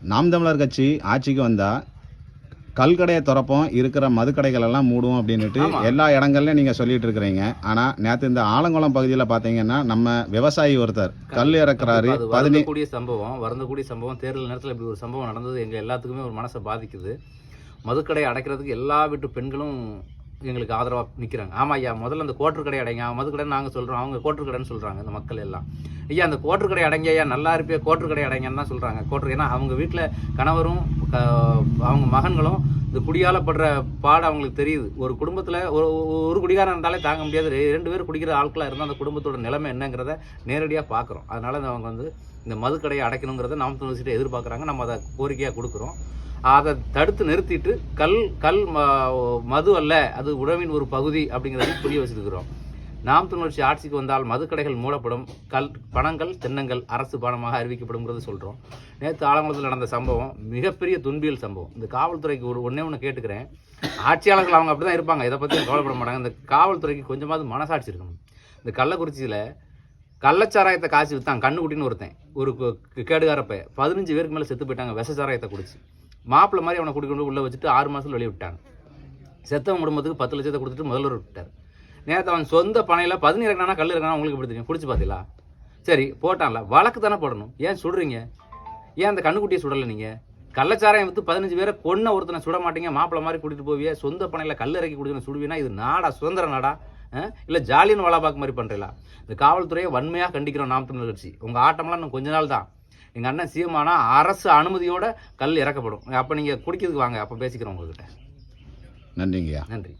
நாம் தமிழர் கட்சி ஆட்சிக்கு வந்தால் கல்கடையை திறப்போம், இருக்கிற மதுக்கடைகள் எல்லாம் மூடுவோம் அப்படின்ட்டு எல்லா இடங்கள்லையும் நீங்கள் சொல்லிட்டு இருக்கிறீங்க. ஆனால் நேற்று இந்த ஆலங்குளம் பகுதியில் பார்த்தீங்கன்னா நம்ம விவசாயி ஒருத்தர் கல் இறக்குறாரு. வருந்தக்கூடிய சம்பவம் தேர்தல் நேரத்தில் இப்படி ஒரு சம்பவம் நடந்தது. எங்கள் எல்லாத்துக்குமே ஒரு மனசை பாதிக்குது. மதுக்கடை அடைக்கிறதுக்கு எல்லா வீட்டு பெண்களும் எங்களுக்கு ஆதரவாக நிற்கிறாங்க. ஆமாம் ஐயா, முதல்ல அந்த கோட்டர் கடை அடைங்க, மதுக்கடைன்னு நாங்கள் சொல்கிறோம், அவங்க கோட்டர் கடைன்னு சொல்கிறாங்க. இந்த மக்கள் எல்லாம் ஐயா அந்த கோட்டர் கடை அடைங்க ஐயா, நல்லா இருப்பே கோட்டர் கடை அடைங்கன்னு தான் சொல்கிறாங்க. கோட்டர் ஏன்னா அவங்க வீட்டில் கணவரும் அவங்க மகன்களும் இந்த குடியாலப்படுற பாடு அவங்களுக்கு தெரியுது. ஒரு குடும்பத்தில் ஒரு குடிகாரன் இருந்தாலே தாங்க முடியாது. 2 பேர் குடிக்கிற ஆட்களாக இருந்தால் அந்த குடும்பத்தோட நிலைமை என்னங்கிறத நேரடியாக பார்க்குறோம். அதனால் அவங்க வந்து இந்த மதுக்கடையை அடைக்கணுங்கிறத நாம் தமிழர் எதிர்பார்க்குறாங்க. நம்ம அதை கோரிக்கையாக கொடுக்குறோம். அதை தடுத்து நிறுத்திட்டு கல் மது அல்ல, அது உணவின் ஒரு பகுதி அப்படிங்கிறத புரிய வச்சுருக்கிறோம். நாம் தமிழர் ஆட்சிக்கு வந்தால் மதுக்கடைகள் மூடப்படும், பணங்கள் தென்னங்கள் அரசு பானமாக அறிவிக்கப்படும்ங்கிறது சொல்கிறோம். நேற்று ஆலங்குளத்தில் நடந்த சம்பவம் மிகப்பெரிய துன்பியல் சம்பவம். இந்த காவல்துறைக்கு ஒன்று கேட்டுக்கிறேன். ஆட்சியாளர்கள் அவங்க அப்படி தான் இருப்பாங்க, இதை பற்றி கவலைப்பட மாட்டாங்க. இந்த காவல்துறைக்கு கொஞ்சமாவது மனசாட்சி இருக்கணும். இந்த கள்ளக்குறிச்சியில் கள்ளச்சாராயத்தை காய்ச்சி விற்றான் கண்ணுக்குட்டின்னு ஒருத்தன், ஒரு கேடுகாரப்ப 15 பேருக்கு மேலே செத்து போயிட்டாங்க விஷச்சாராயத்தை குடிச்சு. மாப்பிள்ளை மாதிரி அவனை குடிக்கொண்டு உள்ளே வச்சுட்டு 6 மாதத்தில் வெளியே விட்டாங்க. செத்தவன் குடும்பத்துக்கு 10 லட்சத்தை கொடுத்துட்டு முதல்வர் விட்டார். நேற்று அவன் சொந்த பணையில் 15 இறக்கினா கல் இறக்கினா உங்களுக்கு எப்படி தெரியும்? குடிச்சு பார்த்தீங்களா? சரி போட்டான்ல, வழக்கு தானே போடணும். ஏன் சுடுறீங்க? ஏன் அந்த கண்ணுக்குட்டியை சுடலை? நீங்கள் கள்ளச்சாராயம் விற்று 15 பேரை கொன்ன ஒருத்தனை சுட மாட்டீங்க, மாப்பிள்ளை மாதிரி கூட்டிகிட்டு போவியே, சொந்த பணையில் கல் இறக்கி குடிக்கணும் சுடுவீனா? இது நாடா? சுதந்திர நாடா? இல்லை ஜாலியன் வாலாபாக் மாதிரி பண்ணுறீங்களா? இந்த காவல்துறையை வன்மையாக கண்டிக்கிறோம் நாம் தமிழர் கட்சி. உங்கள் ஆட்டம்லாம் இன்னும் கொஞ்ச நாள் தான். எங்கள் அண்ணன் சிஎம் ஆனால் அரசு அனுமதியோட கல் இறக்கப்படும். அப்போ நீங்கள் குடிக்கிறதுக்கு வாங்க, அப்போ பேசிக்கிறோம் உங்ககிட்ட. நன்றிங்கய்யா. நன்றி.